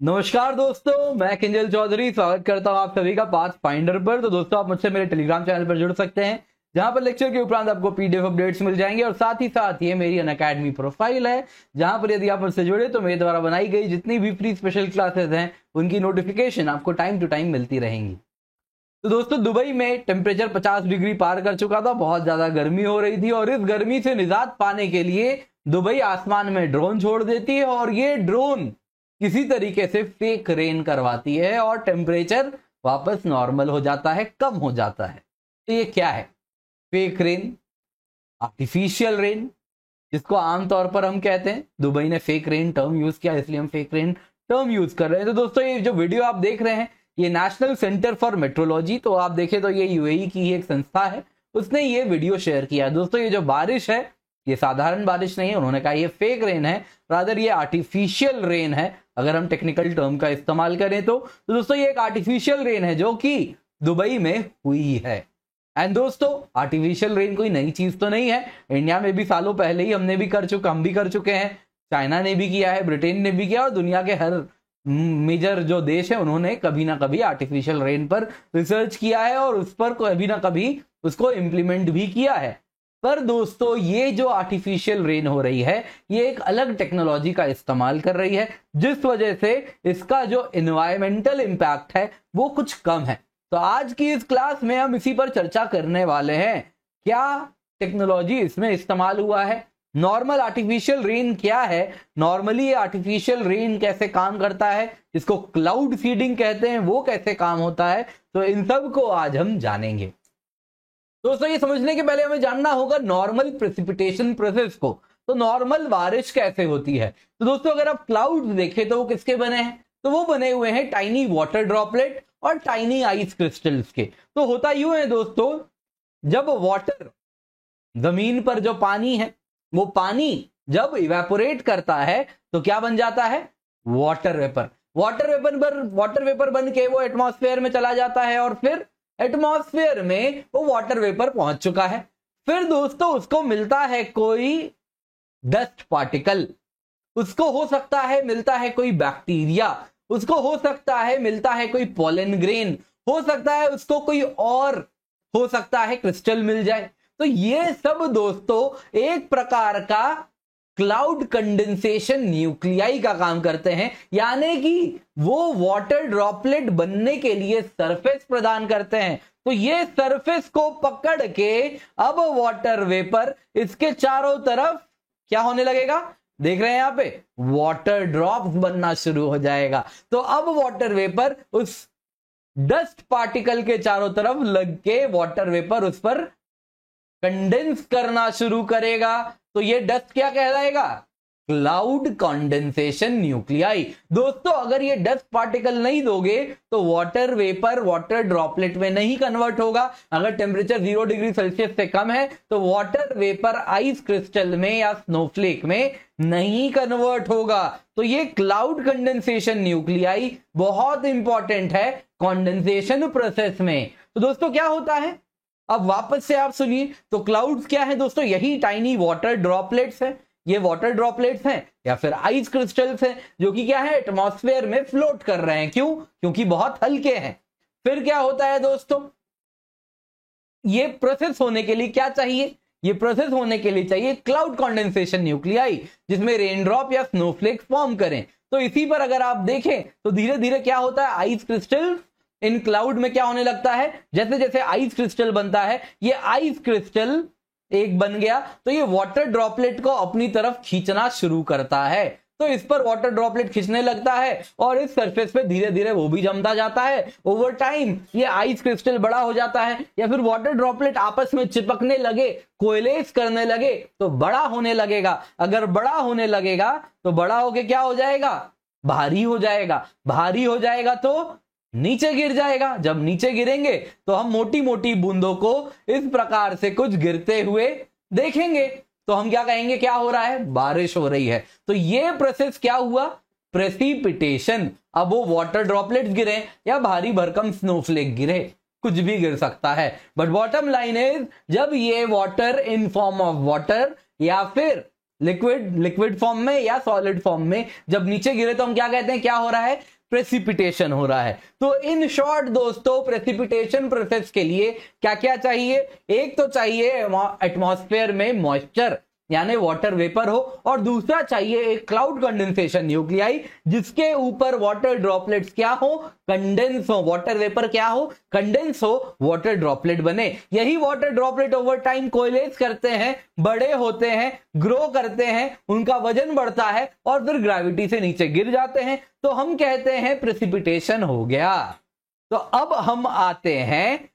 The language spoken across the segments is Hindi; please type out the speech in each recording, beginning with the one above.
नमस्कार दोस्तों, मैं किंजल चौधरी स्वागत करता हूं आप सभी का पाथ फाइंडर पर। तो दोस्तों, आप मुझसे मेरे टेलीग्राम चैनल पर जुड़ सकते हैं, जहां पर लेक्चर के उपरांत आपको पीडीएफ अपडेट्स मिल जाएंगे। और साथ ही साथ ये मेरी अनअकैडमी प्रोफाइल है, जहां पर यदि आप मुझसे जुड़े तो मेरे द्वारा बनाई गई जितनी भी फ्री स्पेशल क्लासेस हैं उनकी नोटिफिकेशन आपको टाइम टू टाइम मिलती रहेंगी। तो दोस्तों, दुबई में टेम्परेचर 50 डिग्री पार कर चुका था, बहुत ज्यादा गर्मी हो रही थी। और इस गर्मी से निजात पाने के लिए दुबई आसमान में ड्रोन छोड़ देती है, और ये ड्रोन किसी तरीके से फेक रेन करवाती है और टेम्परेचर वापस नॉर्मल हो जाता है, कम हो जाता है। तो ये क्या है? फेक रेन, आर्टिफिशियल रेन, जिसको आमतौर पर हम कहते हैं। दुबई ने फेक रेन टर्म यूज किया, इसलिए हम फेक रेन टर्म यूज कर रहे हैं। तो दोस्तों, ये जो वीडियो आप देख रहे हैं, ये नेशनल सेंटर फॉर मेट्रोलॉजी, तो आप देखें तो ये यूएई की ही एक संस्था है, उसने ये वीडियो शेयर किया। दोस्तों, ये जो बारिश है ये साधारण बारिश नहीं है, उन्होंने कहा ये फेक रेन है, रादर ये आर्टिफिशियल रेन है, अगर हम टेक्निकल टर्म का इस्तेमाल करें तो। दोस्तों, ये एक आर्टिफिशियल रेन है जो कि दुबई में हुई है। एंड दोस्तों, आर्टिफिशियल रेन कोई नई चीज तो नहीं है, इंडिया में भी सालों पहले ही हम भी कर चुके हैं, चाइना ने भी किया है, ब्रिटेन ने भी किया, और दुनिया के हर मेजर जो देश है उन्होंने कभी ना कभी आर्टिफिशियल रेन पर रिसर्च किया है और उस पर कभी ना कभी उसको इंप्लीमेंट भी किया है। पर दोस्तों, ये जो आर्टिफिशियल रेन हो रही है ये एक अलग टेक्नोलॉजी का इस्तेमाल कर रही है, जिस वजह से इसका जो एनवायरमेंटल इंपैक्ट है वो कुछ कम है। तो आज की इस क्लास में हम इसी पर चर्चा करने वाले हैं। क्या टेक्नोलॉजी इसमें इस्तेमाल हुआ है, नॉर्मल आर्टिफिशियल रेन क्या है, नॉर्मली ये आर्टिफिशियल रेन कैसे काम करता है, इसको क्लाउड सीडिंग कहते हैं, वो कैसे काम होता है। तो इन सब को आज हम जानेंगे। दोस्तों, ये समझने के पहले हमें जानना होगा नॉर्मल प्रेसिपिटेशन प्रोसेस को। तो नॉर्मल बारिश कैसे होती है? तो दोस्तों, अगर आप क्लाउड देखें तो वो किसके बने हैं? तो वो बने हुए हैं टाइनी वाटर ड्रॉपलेट और टाइनी आइस क्रिस्टल्स के। तो होता यूं है दोस्तों, जब वाटर, जमीन पर जो पानी है, वो पानी जब इवेपोरेट करता है तो क्या बन जाता है? Water vapour. वाटर वेपर बन के वो एटमॉस्फेयर में चला जाता है, और फिर एटमॉस्फेयर में वो वाटर वेपर पहुंच चुका है। फिर दोस्तों, उसको मिलता है कोई डस्ट पार्टिकल, उसको हो सकता है मिलता है कोई बैक्टीरिया, उसको हो सकता है मिलता है कोई पोलन ग्रेन, हो सकता है उसको कोई और, हो सकता है क्रिस्टल मिल जाए। तो ये सब दोस्तों एक प्रकार का क्लाउड कंडेंसेशन न्यूक्लियाई का काम करते हैं, यानी कि वो वाटर ड्रॉपलेट बनने के लिए सरफेस प्रदान करते हैं। तो ये सरफेस को पकड़ के अब वाटर वेपर इसके चारों तरफ क्या होने लगेगा? देख रहे हैं यहां पे वाटर ड्रॉप्स बनना शुरू हो जाएगा। तो अब वाटर वेपर उस डस्ट पार्टिकल के चारों तरफ लग के वाटर वेपर उस पर कंडेंस करना शुरू करेगा। तो ये डस्ट क्या कहलाएगा? Cloud condensation nuclei. दोस्तों, अगर ये डस्ट पार्टिकल नहीं दोगे तो वाटर वेपर वाटर ड्रॉपलेट में नहीं कन्वर्ट होगा। अगर टेम्परेचर 0 डिग्री सेल्सियस से कम है तो वाटर वेपर आइस क्रिस्टल में या स्नोफ्लेक में नहीं कन्वर्ट होगा। तो ये क्लाउड कंडेंसेशन न्यूक्लियाई बहुत इंपॉर्टेंट है कंडेंसेशन प्रोसेस में। तो दोस्तों, क्या होता है, अब वापस से आप सुनिए। तो क्लाउड्स क्या है दोस्तों? यही टाइनी वाटर ड्रॉपलेट्स हैं। ये वाटर ड्रॉपलेट्स हैं या फिर आइस क्रिस्टल्स हैं, जो कि क्या है, एटमॉस्फेयर में फ्लोट कर रहे हैं। क्यों? क्योंकि बहुत हल्के हैं। फिर क्या होता है दोस्तों, ये प्रोसेस होने के लिए क्या चाहिए? ये प्रोसेस होने के लिए चाहिए क्लाउड कंडेंसेशन न्यूक्लियाई, जिसमें रेन ड्रॉप या स्नोफ्लेक फॉर्म करें। तो इसी पर अगर आप देखें तो धीरे धीरे क्या होता है, आइस क्रिस्टल इन क्लाउड में क्या होने लगता है, जैसे जैसे आइस क्रिस्टल बनता है, ये आइस क्रिस्टल एक बन गया तो ये वाटर ड्रॉपलेट को अपनी तरफ खींचना शुरू करता है। तो इस पर वाटर ड्रॉपलेट खींचने लगता है और इस सरफेस पे धीरे धीरे वो भी जमता जाता है। ओवर टाइम ये आइस क्रिस्टल बड़ा हो जाता है, या फिर वाटर ड्रॉपलेट आपस में चिपकने लगे, कोएलेस करने लगे तो बड़ा होने लगेगा। अगर बड़ा होने लगेगा तो बड़ा होके क्या हो जाएगा? भारी हो जाएगा। भारी हो जाएगा तो नीचे गिर जाएगा। जब नीचे गिरेंगे तो हम मोटी मोटी बूंदों को इस प्रकार से कुछ गिरते हुए देखेंगे, तो हम क्या कहेंगे, क्या हो रहा है? बारिश हो रही है। तो ये प्रोसेस क्या हुआ? प्रेसिपिटेशन। अब वो वाटर ड्रॉपलेट्स गिरे या भारी भरकम स्नोफ्लेक गिरे, कुछ भी गिर सकता है। बट बॉटम लाइन इज, जब ये water in form of water या फिर लिक्विड फॉर्म में या सॉलिड फॉर्म में जब नीचे गिरे तो हम क्या कहते हैं, क्या हो रहा है, प्रेसिपिटेशन हो रहा है। तो इन शॉर्ट दोस्तों प्रेसिपिटेशन प्रोसेस के लिए क्या क्या चाहिए, एक तो चाहिए एटमॉस्फेयर में मॉइस्चर यानी वाटर वेपर हो, और दूसरा चाहिए एक क्लाउड कंडेंसेशन न्यूक्लियाई जिसके ऊपर वाटर ड्रॉपलेट्स क्या हो, कंडेंस हो, वाटर वेपर क्या हो, कंडेंस हो, वाटर ड्रॉपलेट बने। यही वाटर ड्रॉपलेट ओवर टाइम कोएलेज करते हैं, बड़े होते हैं, ग्रो करते हैं, उनका वजन बढ़ता है और फिर ग्रेविटी से नीचे गिर जाते हैं, तो हम कहते हैं प्रेसिपिटेशन हो गया। तो अब हम आते हैं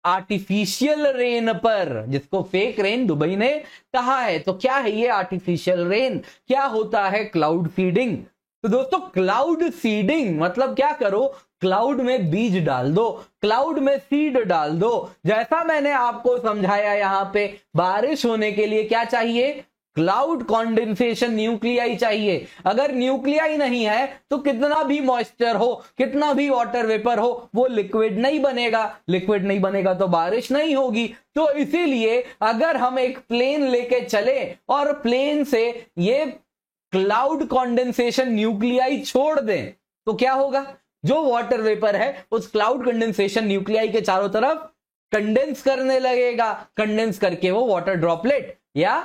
आर्टिफिशियल रेन पर, जिसको फेक रेन दुबई ने कहा है। तो क्या है ये आर्टिफिशियल रेन, क्या होता है क्लाउड सीडिंग। तो दोस्तों क्लाउड सीडिंग मतलब क्या करो, क्लाउड में बीज डाल दो, क्लाउड में सीड डाल दो। जैसा मैंने आपको समझाया यहां पे, बारिश होने के लिए क्या चाहिए, क्लाउड कॉन्डेंसेशन न्यूक्लियाई चाहिए। अगर न्यूक्लियाई नहीं है तो कितना भी मॉइस्चर हो, कितना भी वाटर वेपर हो, वो लिक्विड नहीं बनेगा, लिक्विड नहीं बनेगा तो बारिश नहीं होगी। तो इसीलिए अगर हम एक प्लेन लेके चले और प्लेन से ये क्लाउड कॉन्डेंसेशन न्यूक्लियाई छोड़ दें तो क्या होगा, जो वाटर वेपर है उस क्लाउड कंडेंसेशन न्यूक्लियाई के चारों तरफ कंडेंस करने लगेगा, कंडेंस करके वो वाटर ड्रॉपलेट या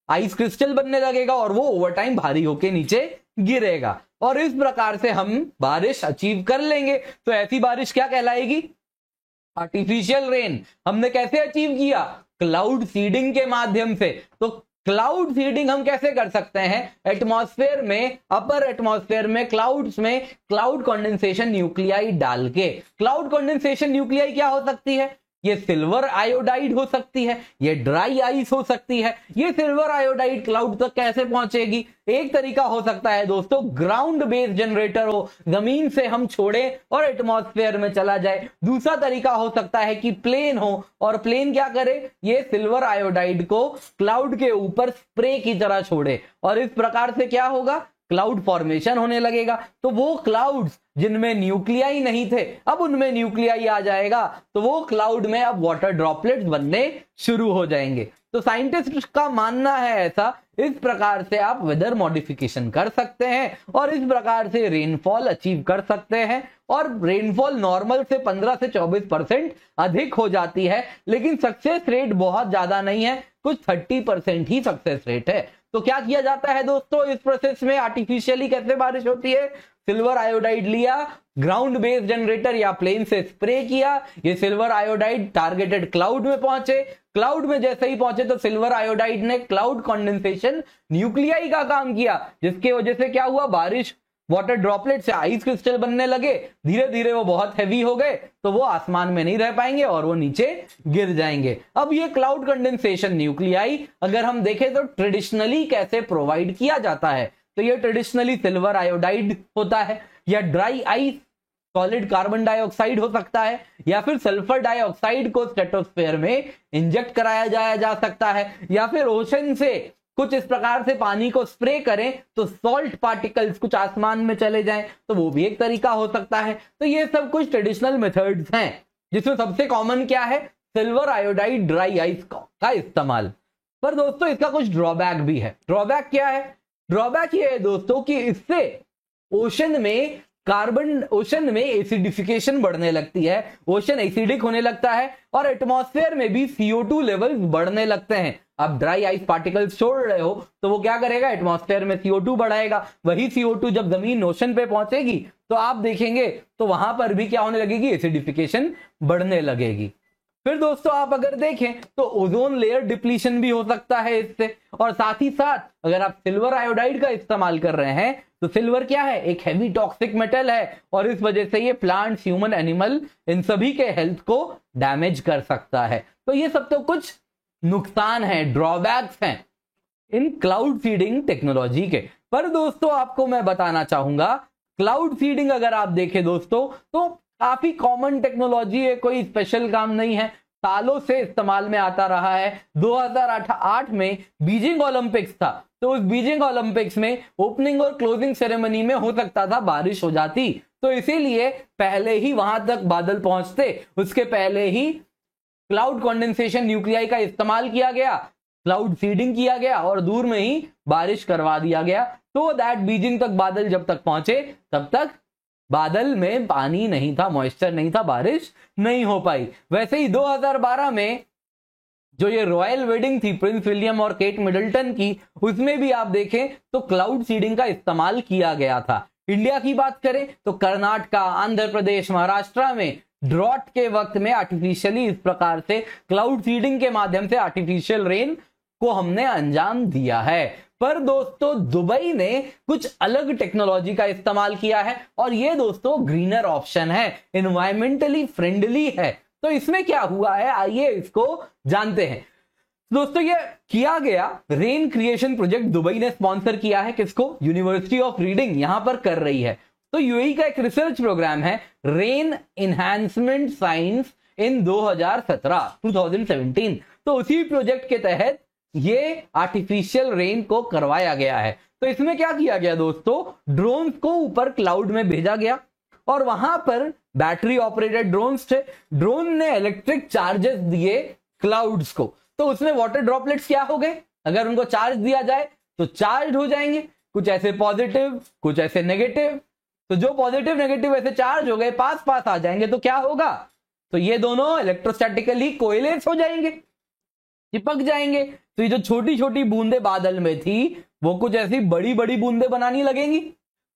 आइस क्रिस्टल बनने लगेगा और वो ओवर टाइम भारी होके नीचे गिरेगा, और इस प्रकार से हम बारिश अचीव कर लेंगे। तो ऐसी बारिश क्या कहलाएगी, आर्टिफिशियल रेन। हमने कैसे अचीव किया, क्लाउड सीडिंग के माध्यम से। तो क्लाउड सीडिंग हम कैसे कर सकते हैं, एटमॉस्फेयर में, अपर एटमॉस्फेयर में क्लाउड्स में क्लाउड कंडेंसेशन न्यूक्लियाई डाल के। क्लाउड कंडेंसेशन न्यूक्लियाई क्या हो सकती है, ये सिल्वर आयोडाइड हो सकती है, ये ड्राई आइस हो सकती है। ये सिल्वर आयोडाइड क्लाउड तक कैसे पहुंचेगी, एक तरीका हो सकता है दोस्तों ग्राउंड बेस्ड जनरेटर हो, जमीन से हम छोड़े और एटमॉस्फेयर में चला जाए। दूसरा तरीका हो सकता है कि प्लेन हो, और प्लेन क्या करे, ये सिल्वर आयोडाइड को क्लाउड के ऊपर स्प्रे की तरह छोड़े, और इस प्रकार से क्या होगा, क्लाउड फॉर्मेशन होने लगेगा। तो वो क्लाउड्स जिनमें न्यूक्लियाई नहीं थे अब उनमें न्यूक्लियाई आ जाएगा, तो वो क्लाउड में अब वाटर ड्रॉपलेट्स बनने शुरू हो जाएंगे। तो साइंटिस्ट का मानना है ऐसा, इस प्रकार से आप वेदर मॉडिफिकेशन कर सकते हैं और इस प्रकार से रेनफॉल अचीव कर सकते हैं। और रेनफॉल नॉर्मल से 15 से 24% अधिक हो जाती है, लेकिन सक्सेस रेट बहुत ज्यादा नहीं है, कुछ 30% ही सक्सेस रेट है। तो क्या किया जाता है दोस्तों इस प्रोसेस में, आर्टिफिशियली कैसे बारिश होती है, सिल्वर आयोडाइड लिया, ग्राउंड बेस्ड जनरेटर या प्लेन से स्प्रे किया, ये सिल्वर आयोडाइड टारगेटेड क्लाउड में पहुंचे, क्लाउड में जैसे ही पहुंचे तो सिल्वर आयोडाइड ने क्लाउड कंडेंसेशन न्यूक्लियाई का काम किया, जिसके वजह से क्या हुआ, बारिश वाटर ड्रॉपलेट से आइस क्रिस्टल बनने लगे, धीरे धीरे वो बहुत हैवी हो गए तो वो आसमान में नहीं रह पाएंगे और वो नीचे गिर जाएंगे। अब ये क्लाउड कंडेंसेशन न्यूक्लियाई अगर हम देखें तो ट्रेडिशनली कैसे प्रोवाइड किया जाता है, तो ये ट्रेडिशनली सिल्वर आयोडाइड होता है, या dry ice solid carbon dioxide हो सकता है, या फिर सल्फर डाइऑक्साइड को स्ट्रेटोस्फेयर में इंजेक्ट कराया जाया जा सकता है, या फिर ओशन से कुछ इस प्रकार से पानी को स्प्रे करें तो सॉल्ट पार्टिकल्स कुछ आसमान में चले जाएं, तो वो भी एक तरीका हो सकता है। तो ये सब कुछ ट्रेडिशनल मेथड्स हैं, जिसमें सबसे कॉमन क्या है, सिल्वर आयोडाइड ड्राई आइस का इस्तेमाल। पर दोस्तों इसका कुछ ड्रॉबैक भी है। ड्रॉबैक क्या है, ड्रॉबैक ये है दोस्तों कि इससे ओशन में एसिडिफिकेशन बढ़ने लगती है, ओशन एसिडिक होने लगता है और एटमॉस्फेयर में भी CO2 लेवल्स बढ़ने लगते हैं। आप ड्राई आइस पार्टिकल्स छोड़ रहे हो तो वो क्या करेगा, एटमॉस्फेयर में CO2 बढ़ाएगा, वही CO2 जब जमीन ओशन पे पहुंचेगी तो आप देखेंगे तो वहां पर भी क्या होने लगेगी, एसिडिफिकेशन बढ़ने लगेगी। फिर दोस्तों आप अगर देखें तो ओजोन लेयर डिप्लीशन भी हो सकता है इससे, और साथ ही साथ अगर आप सिल्वर आयोडाइड का इस्तेमाल कर रहे हैं तो सिल्वर क्या है, एक हैवी टॉक्सिक मेटल है, और इस वजह से ये प्लांट्स, ह्यूमन, एनिमल इन सभी के हेल्थ को डैमेज कर सकता है। तो ये सब तो कुछ नुकसान है, ड्रॉबैक्स हैं इन क्लाउड सीडिंग टेक्नोलॉजी के। पर दोस्तों आपको मैं बताना चाहूंगा, क्लाउड सीडिंग अगर आप देखें दोस्तों तो काफी कॉमन टेक्नोलॉजी है, कोई स्पेशल काम नहीं है, सालों से इस्तेमाल में आता रहा है। 2008 में बीजिंग ओलंपिक्स था, तो उस बीजिंग ओलंपिक्स में ओपनिंग और क्लोजिंग सेरेमनी में हो सकता था बारिश हो जाती, तो इसीलिए पहले ही वहां तक बादल पहुंचते, उसके पहले ही क्लाउड कंडेंसेशन न्यूक्लियाई का इस्तेमाल किया गया। क्लाउड सीडिंग किया गया और दूर में ही बारिश करवा दिया गया, तो दैट बीजिंग तक बादल जब तक पहुंचे तब तक बादल में पानी नहीं था, मॉइस्चर नहीं था, बारिश नहीं हो पाई। वैसे ही 2012 में जो ये रॉयल वेडिंग थी प्रिंस विलियम और केट मिडल्टन की, उसमें भी आप देखें तो क्लाउड सीडिंग का इस्तेमाल किया गया था। इंडिया की बात करें तो कर्नाटका, आंध्र प्रदेश, महाराष्ट्र में ड्रॉट के वक्त में आर्टिफिशियली इस प्रकार से क्लाउड सीडिंग के माध्यम से आर्टिफिशियल रेन को हमने अंजाम दिया है। पर दोस्तों दुबई ने कुछ अलग टेक्नोलॉजी का इस्तेमाल किया है और ये दोस्तों ग्रीनर ऑप्शन है, एनवायरमेंटली फ्रेंडली है। तो इसमें क्या हुआ है, आइए इसको जानते हैं। दोस्तों ये किया गया रेन क्रिएशन प्रोजेक्ट दुबई ने स्पॉन्सर किया है, किसको? यूनिवर्सिटी ऑफ रीडिंग यहां पर कर रही है। तो यूएई का एक रिसर्च प्रोग्राम है रेन इनहैंसमेंट साइंस इन 2017। तो उसी प्रोजेक्ट के तहत ये आर्टिफिशियल रेन को करवाया गया है। तो इसमें क्या किया गया दोस्तों, ड्रोन्स को ऊपर क्लाउड में भेजा गया और वहां पर बैटरी ऑपरेटेड ड्रोन्स थे। ड्रोन ने इलेक्ट्रिक चार्जेस दिए क्लाउड्स को, तो उसमें वाटर ड्रॉपलेट्स क्या हो गए, अगर उनको चार्ज दिया जाए तो चार्ज हो जाएंगे, कुछ ऐसे पॉजिटिव कुछ ऐसे नेगेटिव। तो जो पॉजिटिव नेगेटिव ऐसे चार्ज हो गए, पास पास आ जाएंगे, तो क्या होगा, तो ये दोनों इलेक्ट्रोस्टैटिकली कोएलेट हो जाएंगे, चिपक जाएंगे। तो ये जो छोटी छोटी बूंदे बादल में थी वो कुछ ऐसी बड़ी बड़ी बूंदे बनानी लगेंगी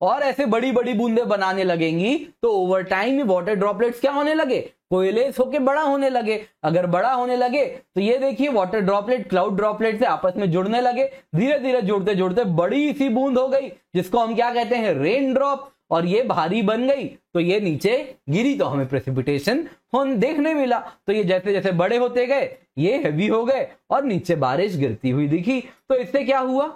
और ऐसे बड़ी बड़ी बूंदे बनाने लगेंगी तो ओवर टाइम वाटर ड्रॉपलेट्स क्या होने लगे, कोएलेट होके बड़ा होने लगे। अगर बड़ा होने लगे तो ये देखिए वाटर ड्रॉपलेट क्लाउड ड्रॉपलेट से आपस में जुड़ने लगे, धीरे धीरे जुड़ते जुड़ते बड़ी सी बूंद हो गई जिसको हम क्या कहते हैं, रेन ड्रॉप। और ये भारी बन गई तो ये नीचे गिरी तो हमें प्रेसिपिटेशन देखने मिला। तो ये जैसे जैसे बड़े होते गए ये हैवी हो गए और नीचे बारिश गिरती हुई दिखी। तो इससे क्या हुआ,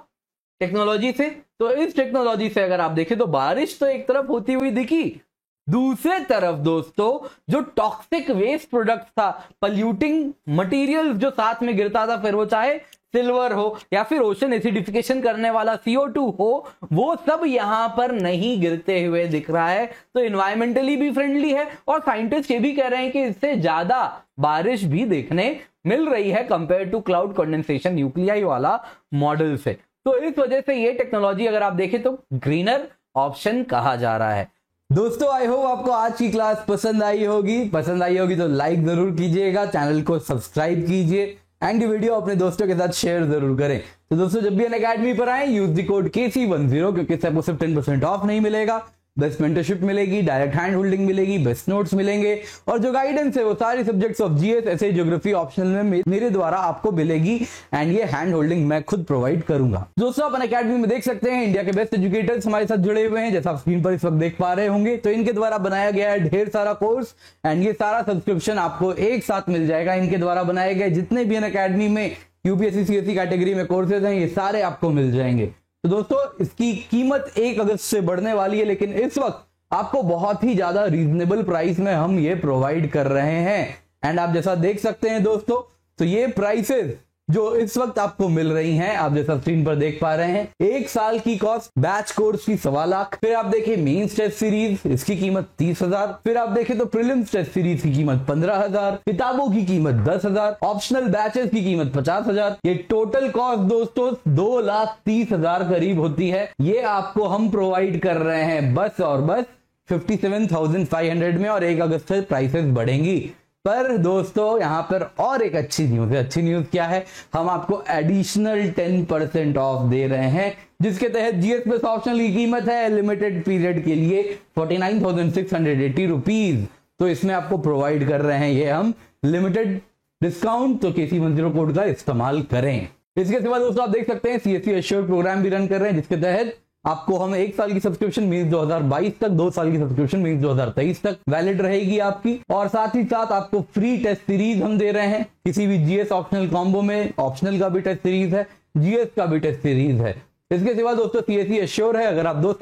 टेक्नोलॉजी से, तो इस टेक्नोलॉजी से अगर आप देखें तो बारिश तो एक तरफ होती हुई दिखी, दूसरे तरफ दोस्तों जो टॉक्सिक वेस्ट प्रोडक्ट था, पॉल्यूटिंग मटेरियल जो साथ में गिरता था, फिर वो चाहे सिल्वर हो या फिर ओशन एसिडिफिकेशन करने वाला CO2 हो, वो सब यहां पर नहीं गिरते हुए दिख रहा है। तो इन्वायरमेंटली भी फ्रेंडली है और साइंटिस्ट ये भी कह रहे हैं कि इससे ज्यादा बारिश भी देखने मिल रही है compare to cloud condensation nuclei वाला मॉडल से। तो इस वजह से ये टेक्नोलॉजी अगर आप देखें तो ग्रीनर ऑप्शन कहा जा रहा है। दोस्तों आई होप आपको आज की क्लास पसंद आई होगी तो लाइक जरूर कीजिएगा, चैनल को सब्सक्राइब कीजिए एंड वीडियो अपने दोस्तों के साथ शेयर जरूर करें। तो दोस्तों जब भी अनअकैडमी पर आए यूज द कोड KC10 क्योंकि इससे आपको सिर्फ 10% ऑफ नहीं मिलेगा, बेस्ट मेंटरशिप मिलेगी, डायरेक्ट हैंड होल्डिंग मिलेगी, बेस्ट नोट्स मिलेंगे और जो गाइडेंस है वो सारी सब्जेक्ट्स ऑफ GS ऐसे ज्योग्राफी ऑप्शनल में मेरे द्वारा आपको मिलेगी एंड ये हैंड होल्डिंग मैं खुद प्रोवाइड करूंगा। दोस्तों आप अनअकैडमी में देख सकते हैं इंडिया के बेस्ट एजुकेटर्स हमारे साथ जुड़े हुए हैं, जैसा आप स्क्रीन पर इस वक्त देख पा रहे होंगे। तो इनके द्वारा बनाया गया है ढेर सारा कोर्स एंड ये सारा सब्सक्रिप्शन आपको एक साथ मिल जाएगा। इनके द्वारा बनाए गए जितने भी अनअकैडमी में UPSC CSE कैटेगरी में कोर्सेज हैं ये सारे आपको मिल जाएंगे। तो दोस्तों इसकी कीमत 1 अगस्त से बढ़ने वाली है, लेकिन इस वक्त आपको बहुत ही ज्यादा रीजनेबल प्राइस में हम ये प्रोवाइड कर रहे हैं एंड आप जैसा देख सकते हैं दोस्तों, तो ये प्राइसेस जो इस वक्त आपको मिल रही हैं आप जैसा स्क्रीन पर देख पा रहे हैं, 1 साल की कॉस्ट बैच कोर्स की 1.25 लाख, फिर आप देखें मेंस टेस्ट सीरीज इसकी कीमत 30,000, फिर आप देखें तो प्रीलिम्स टेस्ट सीरीज की कीमत 15,000, किताबों की कीमत 10,000, ऑप्शनल बैचेस की कीमत 50,000। ये टोटल कॉस्ट दोस्तों 2,30,000 करीब होती है। ये आपको हम प्रोवाइड कर रहे हैं बस और बस 57,500 में और 1 अगस्त से प्राइसेस बढ़ेंगी। पर दोस्तों यहां पर और एक अच्छी न्यूज है। अच्छी न्यूज क्या है, हम आपको एडिशनल 10% ऑफ दे रहे हैं जिसके तहत GS प्लस ऑप्शनल की कीमत है लिमिटेड पीरियड के लिए 49,680 रुपीज। तो इसमें आपको प्रोवाइड कर रहे हैं ये हम लिमिटेड डिस्काउंट, तो KC10 कोड का इस्तेमाल करें। इसके सिवा दोस्तों आप देख सकते हैं CSE एश्योर्ड प्रोग्राम भी रन कर रहे हैं जिसके तहत आपको हम 1 साल की सब्सक्रिप्शन मीन्स 2022 तक, 2 साल की सब्सक्रिप्शन मीन्स 2023 तक वैलिड रहेगी आपकी, और साथ ही साथ आपको फ्री टेस्ट सीरीज हम दे रहे हैं किसी भी GS ऑप्शनल कॉम्बो में। ऑप्शनल का भी टेस्ट सीरीज है, GS का भी टेस्ट सीरीज है। इसके सिवा दोस्तों CSE एश्योर है, अगर आप 2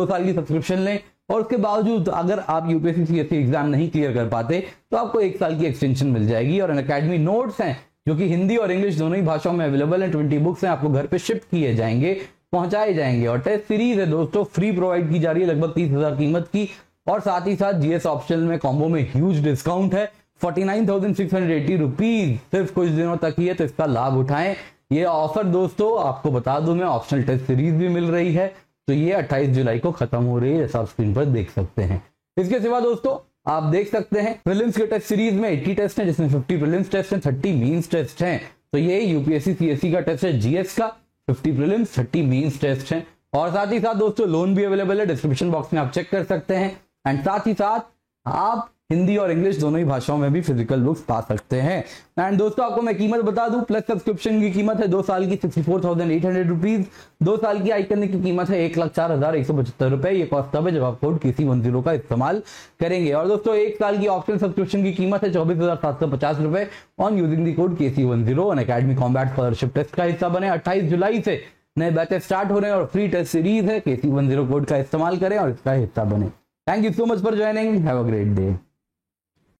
साल की सब्सक्रिप्शन लें और उसके बावजूद अगर आप UPSC CSE एग्जाम नहीं क्लियर कर पाते तो आपको 1 साल की एक्सटेंशन मिल जाएगी। और अनअकैडमी नोट्स हैं जो कि हिंदी और इंग्लिश दोनों ही भाषाओं में अवेलेबल है, 20 बुक्स हैं, आपको घर पे शिफ्ट किए जाएंगे, पहुंचाए जाएंगे। और टेस्ट सीरीज है दोस्तों फ्री प्रोवाइड की जा रही है लगभग 30,000 कीमत की, और साथ ही साथ GS ऑप्शनल में कॉम्बो में ह्यूज डिस्काउंट है 49,680 रुपीज सिर्फ कुछ दिनों तक ही है, तो इसका लाभ उठाएं। ये ऑफर दोस्तों आपको बता दूं मैं, ऑप्शनल टेस्ट सीरीज भी मिल रही है, तो ये 28 जुलाई को खत्म हो रही है, जैसा आप स्क्रीन पर देख सकते हैं। इसके सिवा दोस्तों आप देख सकते हैं प्रीलिम्स के टेस्ट सीरीज में 80 टेस्ट हैं, जिसमें 50 प्रीलिम्स टेस्ट हैं, 30 मेंस टेस्ट हैं। तो ये यूपीएससी सीएससी का टेस्ट है, जीएस का 50 प्रीलिम्स 30 मेंस टेस्ट हैं। और साथ ही साथ दोस्तों लोन भी अवेलेबल है, डिस्क्रिप्शन बॉक्स में आप चेक कर सकते हैं। एंड साथ ही साथ आप हिंदी और इंग्लिश दोनों ही भाषाओं में भी फिजिकल बुक्स पा सकते हैं। एंड दोस्तों आपको मैं कीमत बता दूं, प्लस सब्सक्रिप्शन की कीमत है 2 साल की 64,800 रुपीज, 2 साल की आई करने की कीमत है 1,04,175 रुपए। ये कॉस्ट तब है जब आप कोड KC10 का इस्तेमाल करेंगे। और दोस्तों 1 साल की ऑप्शनल सब्सक्रिप्शन की कीमत है 24,750 रुपए on using the code KC10। Unacademy combat scholarship test का हिस्सा बने। 28 जुलाई से नए बैचेस स्टार्ट हो रहे हैं और फ्री टेस्ट सीरीज है, KC10 कोड का इस्तेमाल करें और इसका हिस्सा बने। Thank you so much for joining, have a great day.